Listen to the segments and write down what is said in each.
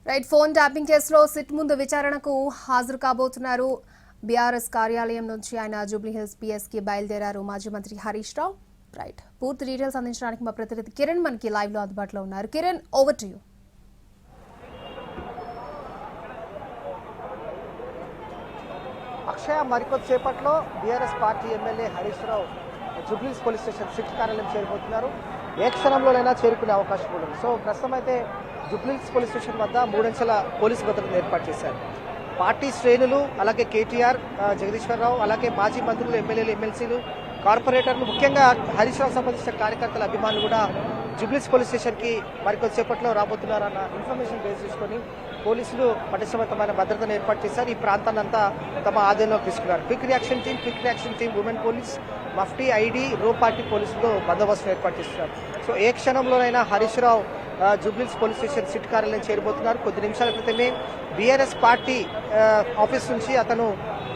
Right phone tapping కేసులో SIT ముందు విచారణకు హాజరు కాబోతున్నారు. బీఆర్ఎస్ కార్యాలయం నుంచి ఆయన జూబ్లీహిల్స్ పిఎస్ కి బయలుదేరారు మాజీ మంత్రి హరీష్ రావు. రైట్ పూర్తి డీటెయిల్స్ అందించడానికి మా ప్రతినిధి కిరణ్ మనకి లైవ్ లో అందుబాటులో ఉన్నారు. Kiran, over to you. Akshaya మరికొద్దిసేపట్లో BRS party MLA Harish Rao Jubilee Hills police station SIT కార్యాలయం చేరిపోతున్నారు. ఏ క్షణంలోనైనా చేరుకునే అవకాశం ఉంది. సో ప్రస్తుతం అయితే జూబ్లీహిల్స్ పోలీస్ స్టేషన్ వద్ద 3 అంచెల పోలీసు భద్రతను ఏర్పాటు చేశారు. పార్టీ శ్రేణులు, అలాగే కేటీఆర్, జగదీశ్వరరావు, అలాగే మాజీ మంత్రులు, ఎమ్మెల్యేలు, ఎమ్మెల్సీలు, కార్పొరేటర్లు, ముఖ్యంగా హరీష్ రావు సంబంధించిన కార్యకర్తల అభిమానులు కూడా జూబ్లీహిల్స్ పోలీస్ స్టేషన్కి మరికొద్దిసేపట్లో రాబోతున్నారన్న ఇన్ఫర్మేషన్ బేస్ చేసుకొని పోలీసులు పటిష్టమైన భద్రతను ఏర్పాటు చేశారు. ఈ ప్రాంతాన్ని అంతా తమ ఆధీనంలోకి తీసుకున్నారు. Quick reaction team, women police, Mufti, ID, రో పార్టీ పోలీసులు బందోబస్తును ఏర్పాటు చేస్తున్నారు. సో ఏ క్షణంలోనైనా Harish Rao Jubilee Hills police station SIT కార్యాలయం చేరిపోతున్నారు. కొద్ది నిమిషాల క్రితమే బీఆర్ఎస్ పార్టీ ఆఫీస్ నుంచి అతను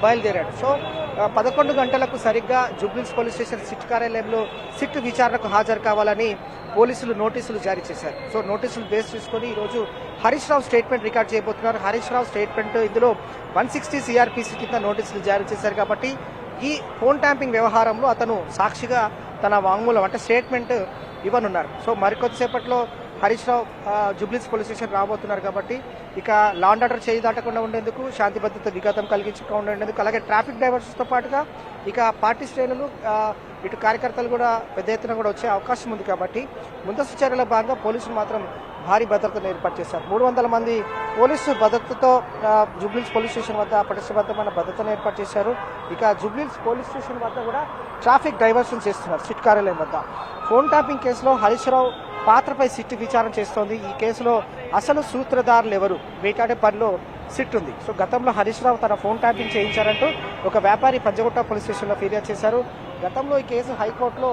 బయలుదేరాడు. సో 11 గంటలకు సరిగ్గా జూబ్లీహిల్స్ పోలీస్ స్టేషన్ సిట్ కార్యాలయంలో సిట్ విచారణకు హాజరు కావాలని పోలీసులు నోటీసులు జారీ చేశారు. సో నోటీసులు బేస్ చేసుకొని ఈరోజు హరీష్ రావు స్టేట్మెంట్ రికార్డ్ చేయబోతున్నారు. హరీష్ రావు స్టేట్మెంట్ ఇందులో 160 సిఆర్పిసి కింద నోటీసులు జారీ చేశారు. కాబట్టి ఈ ఫోన్ ట్యాంపింగ్ వ్యవహారంలో అతను సాక్షిగా తన వాంగ్మూలం అంటే స్టేట్మెంట్ ఇవ్వనున్నారు. So మరికొద్దిసేపట్లో Harish Rao Jubilee Hills police station రాబోతున్నారు. కాబట్టి ఇక లా అండ్ ఆర్డర్ చేయి దాటకుండా ఉండేందుకు, శాంతి భద్రత విఘాతం కలిగించకుండా ఉండేందుకు, అలాగే ట్రాఫిక్ డైవర్షన్స్తో పాటుగా ఇక పార్టీ శ్రేణులు, ఇటు కార్యకర్తలు కూడా పెద్ద ఎత్తున కూడా వచ్చే అవకాశం ఉంది. కాబట్టి ముందస్తు చర్యల భాగంగా పోలీసులు మాత్రం భారీ భద్రతను ఏర్పాటు చేశారు. 300 మంది పోలీసు భద్రతతో జూబ్లీహిల్స్ పోలీస్ స్టేషన్ వద్ద పటిష్టమైన భద్రతను ఏర్పాటు చేశారు. ఇక జూబ్లీహిల్స్ పోలీస్ స్టేషన్ వద్ద కూడా ట్రాఫిక్ డైవర్షన్ చేస్తున్నారు. సిట్ కార్యాలయం వద్ద ఫోన్ ట్యాపింగ్ కేసులో హరీష్ రావు పాత్రపై సిట్ విచారణ చేస్తోంది. ఈ కేసులో అసలు సూత్రధారులు ఎవరు వేటాడే పనిలో సిట్ ఉంది. సో గతంలో హరీష్ రావు తన ఫోన్ ట్యాపింగ్ చేయించారంటూ ఒక వ్యాపారి పంజగుట్ట పోలీస్ స్టేషన్లో ఫిర్యాదు చేశారు. గతంలో ఈ కేసు హైకోర్టులో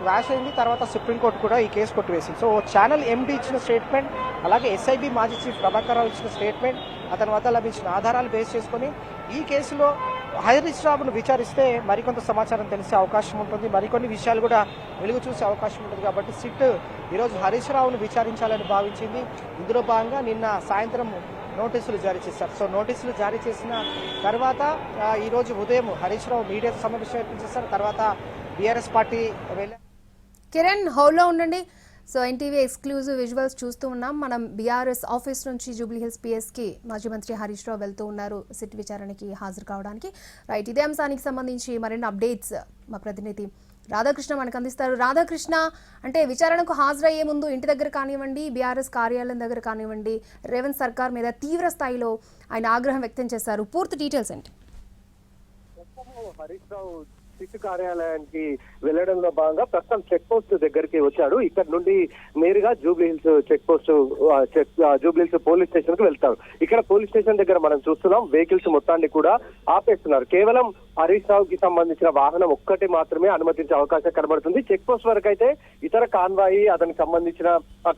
వ్యాష్ అయింది. తర్వాత సుప్రీంకోర్టు కూడా ఈ కేసు కొట్టివేసింది. సో ఛానల్ ఎండీ ఇచ్చిన స్టేట్మెంట్, అలాగే ఎస్ఐబి మాజీ చీఫ్ ప్రభాకర్ రావు ఇచ్చిన స్టేట్మెంట్, అతని వద్ద లభించిన ఆధారాలు బేస్ చేసుకొని ఈ కేసులో హరీష్ రావును విచారిస్తే మరికొంత సమాచారం తెలిసే అవకాశం ఉంటుంది. మరికొన్ని విషయాలు కూడా వెలుగు చూసే అవకాశం ఉంటుంది. కాబట్టి సిట్ ఈరోజు హరీష్ రావును విచారించాలని భావించింది. ఇందులో భాగంగా నిన్న సాయంత్రం నోటీసులు జారీ చేశారు. సో నోటీసులు జారీ చేసిన తర్వాత ఈరోజు ఉదయం హరీష్ రావు మీడియాతో సమావేశం ఏర్పాటు చేశారు. తర్వాత బీఆర్ఎస్ పార్టీ కిరణ్, హోల్డ్లో ఉండండి. సో ఎన్టీవీ ఎక్స్క్లూజివ్ విజువల్స్ చూస్తూ ఉన్నాం. మనం బీఆర్ఎస్ ఆఫీస్ నుంచి జూబ్లీహిల్స్ పిఎస్కి మాజీ మంత్రి హరీష్ రావు వెళ్తూ ఉన్నారు సిట్ విచారణకి హాజరు కావడానికి. రైట్, ఇదే అంశానికి సంబంధించి మరిన్ని అప్డేట్స్ మా ప్రతినిధి రాధాకృష్ణ మనకు అందిస్తారు. రాధాకృష్ణ, అంటే విచారణకు హాజరయ్యే ముందు ఇంటి దగ్గర కానివ్వండి, బీఆర్ఎస్ కార్యాలయం దగ్గర కానివ్వండి, రేవంత్ సర్కార్ మీద తీవ్ర స్థాయిలో ఆయన ఆగ్రహం వ్యక్తం చేశారు. పూర్తి డీటెయిల్స్ ఏంటి? హరీష్ రావు సిట్ కార్యాలయానికి వెళ్లడంలో భాగంగా ప్రస్తుతం చెక్ పోస్ట్ దగ్గరికి వచ్చాడు. ఇక్కడ నుండి నేరుగా జూబ్లీహిల్స్ జూబ్లీహిల్స్ పోలీస్ స్టేషన్ కు వెళ్తాడు. ఇక్కడ పోలీస్ స్టేషన్ దగ్గర మనం చూస్తున్నాం, వెహికల్స్ మొత్తాన్ని కూడా ఆపేస్తున్నారు. కేవలం హరీష్ రావు కి సంబంధించిన వాహనం ఒక్కటి మాత్రమే అనుమతించే అవకాశం కనబడుతుంది. చెక్ పోస్ట్ వరకు అయితే ఇతర కాన్వాయి, అతనికి సంబంధించిన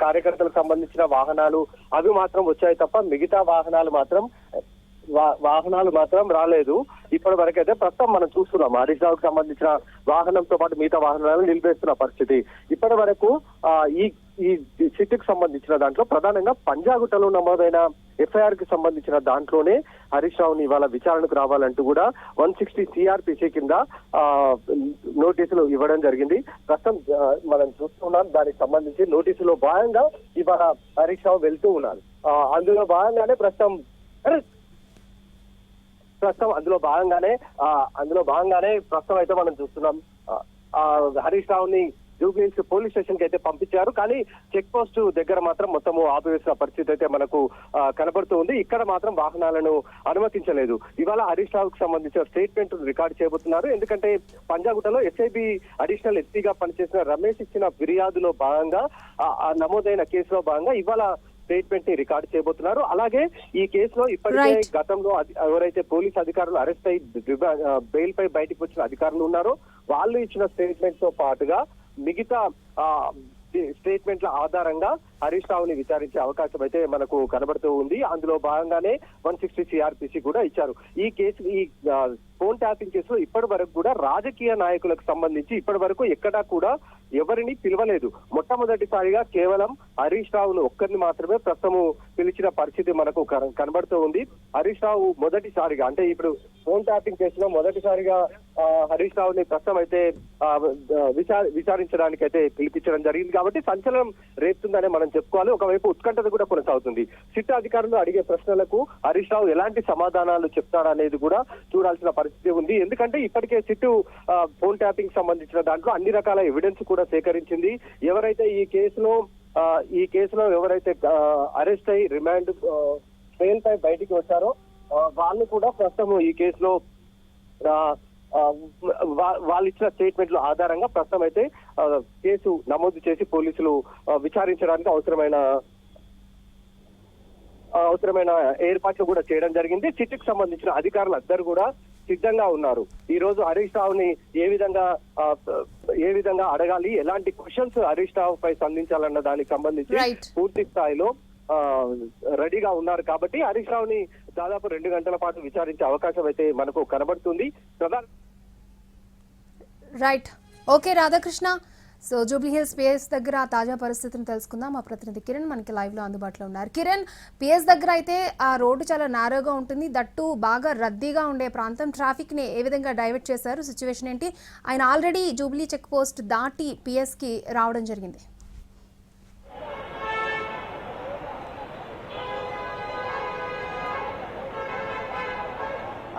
కార్యకర్తలకు సంబంధించిన వాహనాలు అవి మాత్రం వచ్చాయి తప్ప మిగతా వాహనాలు మాత్రం రాలేదు. ఇప్పటి వరకు అయితే ప్రస్తుతం మనం చూస్తున్నాం హరీష్ రావుకి సంబంధించిన వాహనంతో పాటు మిగతా వాహనాలను నిలిపేస్తున్న పరిస్థితి. ఇప్పటి వరకు ఈ సిట్కి సంబంధించిన దాంట్లో ప్రధానంగా పంజాగుట్టలో నమోదైన ఎఫ్ఐఆర్ కి సంబంధించిన దాంట్లోనే హరీష్ రావుని ఇవాళ విచారణకు రావాలంటూ కూడా 160 సిఆర్పిసి కింద నోటీసులు ఇవ్వడం జరిగింది. ప్రస్తుతం మనం చూస్తున్నాం, దానికి సంబంధించి నోటీసులో భాగంగా ఇవాళ హరీష్ రావు వెళ్తూ ఉన్నారు. అందులో భాగంగానే ప్రస్తుతం అయితే మనం చూస్తున్నాం హరీష్ రావుని జూబ్లీహిల్స్ పోలీస్ స్టేషన్ కి అయితే పంపించారు. కానీ చెక్ పోస్ట్ దగ్గర మాత్రం మొత్తము ఆపివేసిన పరిస్థితి అయితే మనకు కనబడుతూ ఉంది. ఇక్కడ మాత్రం వాహనాలను అనుమతించలేదు. ఇవాళ హరీష్ రావుకు సంబంధించిన స్టేట్మెంట్ రికార్డ్ చేయబోతున్నారు. ఎందుకంటే పంజాగుట్టలో ఎస్ఐబి అడిషనల్ ఎస్పీగా పనిచేసిన రమేష్ ఇచ్చిన ఫిర్యాదులో భాగంగా నమోదైన కేసులో భాగంగా ఇవాళ స్టేట్మెంట్ ని రికార్డు చేయబోతున్నారు. అలాగే ఈ కేసులో ఇప్పటికే గతంలో ఎవరైతే పోలీస్ అధికారులు అరెస్ట్ అయి బెయిల్ పై బయటకు వచ్చిన అధికారులు ఉన్నారో వాళ్ళు ఇచ్చిన స్టేట్మెంట్ తో పాటుగా మిగతా స్టేట్మెంట్ల ఆధారంగా హరీష్ రావుని విచారించే అవకాశం అయితే మనకు కనబడుతూ ఉంది. అందులో భాగంగానే 160 సిఆర్పిసి కూడా ఇచ్చారు. ఈ ఫోన్ ట్యాపింగ్ కేసులో ఇప్పటి వరకు కూడా రాజకీయ నాయకులకు సంబంధించి ఇప్పటి వరకు ఎక్కడా కూడా ఎవరిని పిలవలేదు. మొట్టమొదటిసారిగా కేవలం హరీష్ రావును ఒక్కరిని మాత్రమే ప్రస్తుతము పిలిచిన పరిస్థితి మనకు కనబడుతూ ఉంది. హరీష్ రావు మొదటిసారిగా అంటే ఇప్పుడు ఫోన్ ట్యాపింగ్ కేసులో మొదటిసారిగా హరీష్ రావుని ప్రస్తుతం అయితే విచారించడానికి అయితే పిలిపించడం జరిగింది. కాబట్టి సంచలనం రేపుతుందనే మనం చెప్పుకోవాలి. ఒకవైపు ఉత్కంఠత కూడా కొనసాగుతుంది. సిట్ అధికారులు అడిగే ప్రశ్నలకు హరీష్ రావు ఎలాంటి సమాధానాలు చెప్తారనేది కూడా చూడాల్సిన పరిస్థితి ఉంది. ఎందుకంటే ఇప్పటికే సిట్ ఫోన్ ట్యాపింగ్ సంబంధించిన దాంట్లో అన్ని రకాల ఎవిడెన్స్ కూడా సేకరించింది. ఎవరైతే ఈ కేసులో ఎవరైతే అరెస్ట్ అయ్యి రిమాండ్ బెయిల్ పై బయటికి వచ్చారో వాళ్ళు కూడా ప్రస్తుతం ఈ కేసులో వాళ్ళు ఇచ్చిన స్టేట్మెంట్ల ఆధారంగా ప్రస్తుతం అయితే కేసు నమోదు చేసి పోలీసులు విచారించడానికి అవసరమైన ఏర్పాట్లు కూడా చేయడం జరిగింది. సిట్కి సంబంధించిన అధికారులు అందరూ కూడా సిద్ధంగా ఉన్నారు. ఈ రోజు హరీష్ రావుని ఏ విధంగా అడగాలి, ఎలాంటి క్వశ్చన్స్ హరీష్ రావు పై సంధించాలన్న దానికి సంబంధించి పూర్తి స్థాయిలో రెడీగా ఉన్నారు. కాబట్టి హరీష్ రావుని దాదాపు 2 గంటల పాటు విచారించే అవకాశం అయితే మనకు కనబడుతుంది. Right, okay Radhakrishna. So Jubilee hills PS దగ్గర తాజా పరిస్థితిని తెలుసుకుందాం. మా ప్రతినిధి కిరణ్ మనకి లైవ్ లో అందుబాటులో ఉన్నారు. కిరణ్, పిఎస్ దగ్గర అయితే ఆ రోడ్డు చాలా నారోగా ఉంటుంది, దట్టు బాగా రద్దీగా ఉండే ప్రాంతం. ట్రాఫిక్ ని ఏ విధంగా డైవర్ట్ చేశారు, సిచ్యువేషన్ ఏంటి? ఆయన ఆల్రెడీ జూబ్లీ చెక్ పోస్ట్ దాటి పిఎస్ కి రావడం జరిగింది.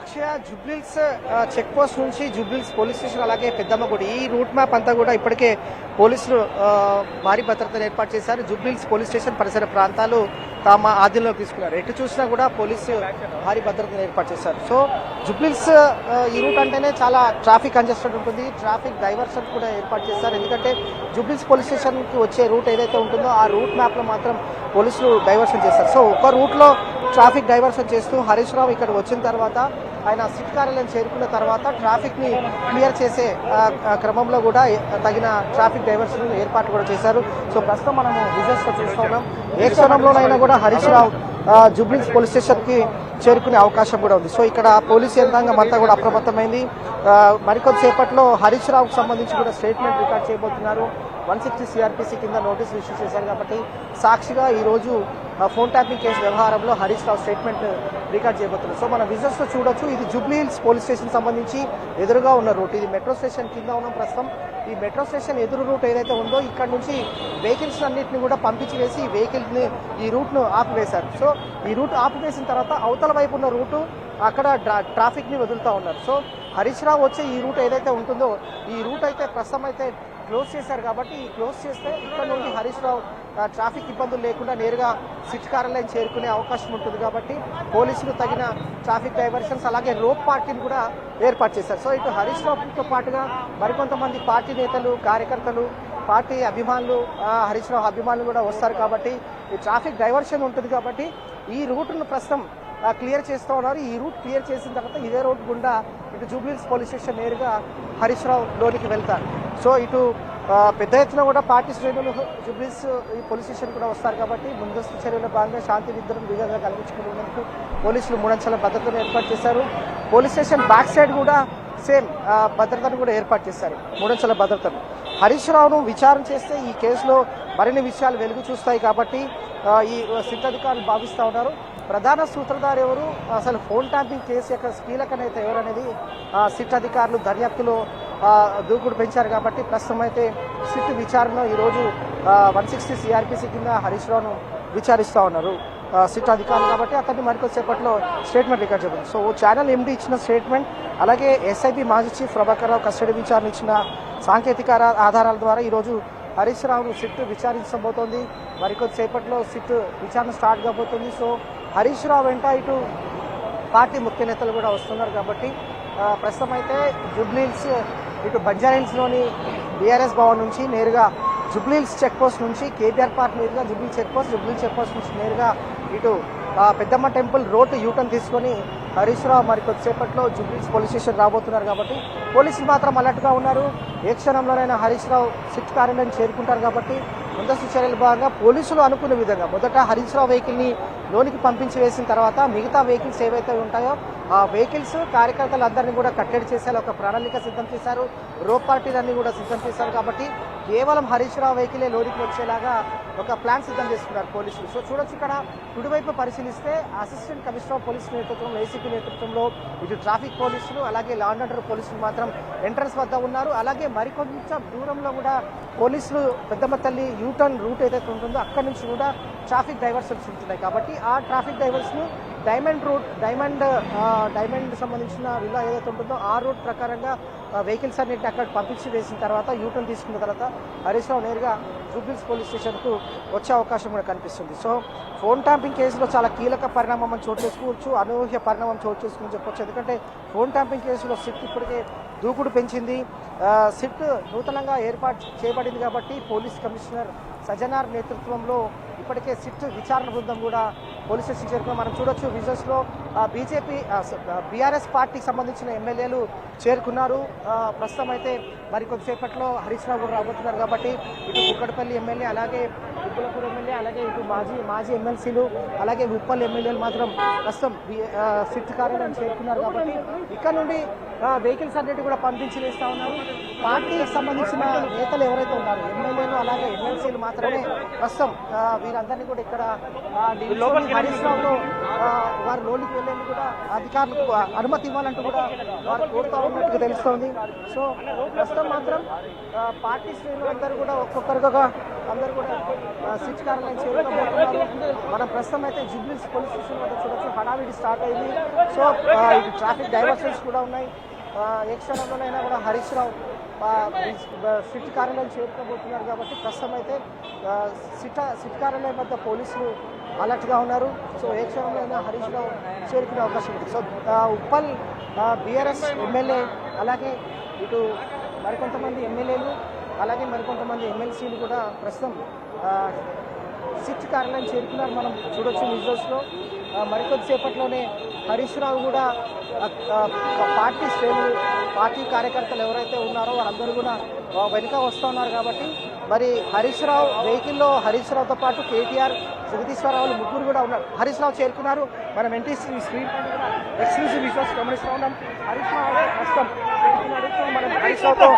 అక్షయ, జూబ్లీహిల్స్ చెక్ పోస్ట్ నుంచి జూబ్లీహిల్స్ పోలీస్ స్టేషన్ అలాగే పెద్దమ్మగుడి ఈ రూట్ మ్యాప్ అంతా కూడా ఇప్పటికే పోలీసులు భారీ భద్రతను ఏర్పాటు చేశారు. జూబ్లీహిల్స్ పోలీస్ స్టేషన్ పరిసర ప్రాంతాలు తమ ఆధీనంలోకి తీసుకున్నారు. ఎటు చూసినా కూడా పోలీసు భారీ భద్రతను ఏర్పాటు చేశారు. సో జూబ్లీహిల్స్ ఈ రూట్ అంటేనే చాలా ట్రాఫిక్ కంజెస్టెడ్ ఉంటుంది. ట్రాఫిక్ డైవర్షన్ కూడా ఏర్పాటు చేశారు. ఎందుకంటే జూబ్లీహిల్స్ పోలీస్ స్టేషన్కి వచ్చే రూట్ ఏదైతే ఉంటుందో ఆ రూట్ మ్యాప్లో మాత్రం పోలీసులు డైవర్షన్ చేశారు. సో ఒక రూట్లో ట్రాఫిక్ డైవర్షన్ చేస్తూ హరీష్ రావు ఇక్కడ వచ్చిన తర్వాత ఆయన సిట్ కార్యాలయం చేరుకున్న తర్వాత ట్రాఫిక్ ని క్లియర్ చేసే క్రమంలో కూడా తగిన ట్రాఫిక్ డైవర్షన్ ఏర్పాట్లు కూడా చేశారు. సో ప్రస్తుతం మనం విజువల్స్ లో చూస్తూ ఉన్నాం. ఏ క్షణంలోనైనా కూడా Harish Rao Jubilee Hills police station కి చేరుకునే అవకాశం కూడా ఉంది. సో ఇక్కడ పోలీసు యంత్రాంగం అంతా కూడా అప్రమత్తమైంది. మరికొద్దిసేపట్లో హరీష్ రావుకు సంబంధించి కూడా స్టేట్మెంట్ రికార్డ్ చేయబోతున్నారు. 160 CRPC కింద నోటీసులు ఇష్యూ చేశారు కాబట్టి సాక్షిగా ఈ రోజు ఫోన్ ట్యాపింగ్ కేసు వ్యవహారంలో హరీష్ రావు స్టేట్మెంట్ రికార్డ్ చేయబోతున్నారు. సో మన విజువల్స్ లో చూడొచ్చు, ఇది జూబ్లీహిల్స్ పోలీస్ స్టేషన్ సంబంధించి ఎదురుగా ఉన్న రూట్. ఇది మెట్రో స్టేషన్ కింద ఉన్నాం ప్రస్తుతం. ఈ మెట్రో స్టేషన్ ఎదురు రూట్ ఏదైతే ఉందో ఇక్కడ నుంచి వెహికల్స్ అన్నింటినీ కూడా పంపించి వేసి ఈ వెహికల్స్ ని ఈ రూట్ ను ఆపివేశారు. సో ఈ రూట్ ఆపివేసిన తర్వాత అవతల వైపు ఉన్న రూటు అక్కడ ట్రాఫిక్ ని వదులుతూ ఉన్నారు. సో హరీష్ రావు వచ్చే ఈ రూట్ ఏదైతే ఉంటుందో ఈ రూట్ అయితే ప్రస్తుతం అయితే క్లోజ్ చేశారు. కాబట్టి ఈ క్లోజ్ చేస్తే ఇక్కడ నుండి హరీష్ రావు ట్రాఫిక్ ఇబ్బందులు లేకుండా నేరుగా సిట్ కార్యాలయం చేరుకునే అవకాశం ఉంటుంది. కాబట్టి పోలీసులు తగిన ట్రాఫిక్ డైవర్షన్స్ అలాగే రోప్ పార్టీని కూడా ఏర్పాటు చేశారు. సో ఇటు హరీష్ రావుతో పాటుగా మరికొంతమంది పార్టీ నేతలు, కార్యకర్తలు, పార్టీ అభిమానులు, హరీష్ రావు అభిమానులు కూడా వస్తారు. కాబట్టి ఈ ట్రాఫిక్ డైవర్షన్ ఉంటుంది. కాబట్టి ఈ రూట్ను ప్రస్తుతం క్లియర్ చేస్తూ ఉన్నారు. ఈ రూట్ క్లియర్ చేసిన తర్వాత ఇదే రోడ్ గుండా ఇటు జూబ్లీహిల్స్ పోలీస్ స్టేషన్ నేరుగా హరీష్ రావు లోనికి వెళ్తారు. సో ఇటు పెద్ద ఎత్తున కూడా పార్టీ శ్రేణులు జూబ్లీహిల్స్ ఈ పోలీస్ స్టేషన్ కూడా వస్తారు. కాబట్టి ముందస్తు చర్యల భాగంగా శాంతి విధంగా కల్పించుకునేందుకు పోలీసులు 3 అంచెల భద్రతను ఏర్పాటు చేశారు. పోలీస్ స్టేషన్ బ్యాక్ సైడ్ కూడా సేమ్ భద్రతను కూడా ఏర్పాటు చేశారు, 3 అంచెల భద్రతను. హరీష్ రావును విచారణ చేస్తే ఈ కేసులో మరిన్ని విషయాలు వెలుగు చూస్తాయి. కాబట్టి ఈ సిట్ అధికారులు భావిస్తూ ఉన్నారు ప్రధాన సూత్రధారు ఎవరు, అసలు ఫోన్ ట్యాపింగ్ కేసు యొక్క కీలక నేత ఎవరనేది సిట్ అధికారులు దర్యాప్తులో దూకుడు పెంచారు. కాబట్టి ప్రస్తుతం అయితే సిట్ విచారణలో ఈరోజు 160 CRPC కింద హరీష్ రావును విచారిస్తూ ఉన్నారు సిట్ అధికారులు. కాబట్టి అతన్ని మరికొద్దిసేపట్లో స్టేట్మెంట్ రికార్డ్ చేయబడింది. సో ఛానల్ ఎండీ ఇచ్చిన స్టేట్మెంట్ అలాగే ఎస్ఐబి మాజీ చీఫ్ ప్రభాకర్ రావు కస్టడీ విచారణ ఇచ్చిన సాంకేతిక ఆధారాల ద్వారా ఈరోజు హరీష్ రావును సిట్ విచారించబోతోంది. మరికొద్దిసేపట్లో సిట్ విచారణ స్టార్ట్ కాబోతుంది. సో హరీష్ రావు వెంట ఇటు పార్టీ ముఖ్య నేతలు కూడా వస్తున్నారు. కాబట్టి ప్రస్తుతం అయితే జూబ్లీహిల్స్ ఇటు బంజారాహిల్స్లోని బీఆర్ఎస్ భవన్ నుంచి నేరుగా జూబ్లీహిల్స్ చెక్ పోస్ట్ నుంచి కేటీఆర్ పార్క్ మీదుగా జూబ్లీహిల్స్ చెక్ పోస్ట్ నుంచి నేరుగా ఇటు పెద్దమ్మ టెంపుల్ రోడ్ యూటర్న్ తీసుకొని హరీష్ రావు మరికొద్దిసేపట్లో జూబ్లీహిల్స్ పోలీస్ స్టేషన్ రాబోతున్నారు. కాబట్టి పోలీసులు మాత్రం అలర్ట్గా ఉన్నారు. ఏ క్షణంలోనైనా హరీష్ రావు సిట్ కార్యాలయం చేరుకుంటారు. కాబట్టి ముందస్తు చర్యల భాగంగా పోలీసులు అనుకున్న విధంగా మొదట హరీష్ రావు వెహికల్ని లోనికి పంపించి వేసిన తర్వాత మిగతా వెహికల్స్ ఏవైతే ఉంటాయో ఆ వెహికల్స్ కార్యకర్తలందరినీ కూడా కట్టడి చేసేలా ఒక ప్రణాళిక సిద్ధం చేశారు. రోప్ పార్టీలన్నీ కూడా సిద్ధం చేశారు. కాబట్టి కేవలం హరీష్ రావు వెహికలే లోనికి వచ్చేలాగా ఒక ప్లాన్ సిద్ధం చేసుకున్నారు పోలీసులు. సో చూడొచ్చు ఇక్కడ కుడివైపు పరిశీలిస్తే అసిస్టెంట్ కమిషనర్ ఆఫ్ పోలీస్ నేతృత్వంలో ఏసీపీ నేతృత్వంలో ఇటు ట్రాఫిక్ పోలీసులు అలాగే లా అండ్ ఆర్డర్ పోలీసులు మాత్రం ఎంట్రన్స్ వద్ద ఉన్నారు. అలాగే మరికొంచెం దూరంలో కూడా పోలీసులు పెద్దమ్మతల్లి యూటర్న్ రూట్ ఏదైతే ఉంటుందో అక్కడి నుంచి కూడా ట్రాఫిక్ డైవర్షన్స్ ఉంటున్నాయి. కాబట్టి ఆ ట్రాఫిక్ డైవర్స్ను డైమండ్ సంబంధించిన విల్లా ఏదైతే ఉంటుందో ఆ రూట్ ప్రకారంగా వెహికల్స్ అన్నింటిని అక్కడ పంపించి వేసిన తర్వాత యూటర్న్ తీసుకున్న తర్వాత హరీష్ రావు నేరుగా జూబ్లీహిల్స్ పోలీస్ స్టేషన్కు వచ్చే అవకాశం కూడా కనిపిస్తుంది. సో ఫోన్ ట్యాంపింగ్ కేసులో చాలా కీలక పరిణామం చోటు చేసుకోవచ్చు, అనూహ్య పరిణామం చోటు చేసుకుని చెప్పొచ్చు. ఎందుకంటే ఫోన్ ట్యాంపింగ్ కేసులో సిట్ ఇప్పటికే దూకుడు పెంచింది. సిట్ నూతనంగా ఏర్పాటు చేయబడింది కాబట్టి పోలీస్ కమిషనర్ సజ్జనార్ నేతృత్వంలో ఇప్పటికే సిట్ విచారణ బృందం కూడా పోలీస్ స్టేషన్ చేరుకుని మనం చూడొచ్చు. విజువల్స్లో బీఆర్ఎస్ పార్టీకి సంబంధించిన ఎమ్మెల్యేలు చేరుకున్నారు. ప్రస్తుతం అయితే మరి కొద్దిసేపట్లో హరీష్ రావు కూడా రాబోతున్నారు కాబట్టి ఇటు కుక్కడపల్లి ఎమ్మెల్యే అలాగే ఉప్పలపూర్ ఎమ్మెల్యే అలాగే ఇటు మాజీ ఎమ్మెల్సీలు అలాగే ఉప్పల్ ఎమ్మెల్యేలు మాత్రం ప్రస్తుతం సిట్ కార్యాలయం చేరుకున్నారు. కాబట్టి ఇక్కడ నుండి వెహికల్స్ అన్నిటి కూడా పంపించి వేస్తూ ఉన్నారు. పార్టీకి సంబంధించిన నేతలు ఎవరైతే ఉన్నారో ఎమ్మెల్యేలు అలాగే ఎమ్మెల్సీలు మాత్రమే ప్రస్తుతం వీరందరినీ కూడా ఇక్కడ హరీష్ రావులో వారు లోనికి వెళ్ళేందుకు కూడా అధికారులకు అనుమతి ఇవ్వాలంటూ కూడా వారు కోరుతా ఉన్నట్టుగా తెలుస్తోంది. సో ప్రస్తుతం మాత్రం పార్టీ శ్రేణులందరూ కూడా ఒక్కొక్కరుగా అందరూ కూడా సిట్ కార్యాలయం చేరుకోబోతున్నారు. మనం ప్రస్తుతం అయితే జూబ్లీహిల్స్ పోలీస్ స్టేషన్ వద్ద చూడొచ్చు, హడావిడి స్టార్ట్ అయింది. సో ఇటు ట్రాఫిక్ డైవర్షన్స్ కూడా ఉన్నాయి. ఏ క్షణంలోనైనా కూడా హరీష్ రావు సిట్ కార్యాలయం చేరుకోబోతున్నారు కాబట్టి ప్రస్తుతం అయితే సిట్ కార్యాలయం వద్ద పోలీసులు అలర్ట్గా ఉన్నారు. సో ఏ క్షణంలో హరీష్ రావు చేరుకునే అవకాశం ఉంది. సో ఉప్పల్ బీఆర్ఎస్ ఎమ్మెల్యే అలాగే ఇటు మరికొంతమంది ఎమ్మెల్యేలు అలాగే మరికొంతమంది ఎమ్మెల్సీలు కూడా ప్రస్తుతం సిట్ కార్యాలయం చేరుకున్నారు. మనం చూడొచ్చు విజువల్స్లో. మరికొద్దిసేపట్లోనే హరీష్ రావు కూడా పార్టీ శ్రేణులు పార్టీ కార్యకర్తలు ఎవరైతే ఉన్నారో వారందరూ కూడా వెనుక వస్తూ ఉన్నారు. కాబట్టి మరి హరీష్ రావు వెహికల్లో హరీష్ రావుతో పాటు కేటీఆర్ జగదీశ్వరరావు ముగ్గురు కూడా ఉన్నారు. హరీష్ రావు చేరుకున్నారు. మనం ఎన్టీసీ స్క్రీన్ పైన కూడా ఎక్స్క్లూజివ్ విజువల్స్ గమనిస్తూ ఉన్నాం. హరీష్ రావు ప్రస్తుతం చేరుకున్నాడు. మనం హరీష్ రావుతో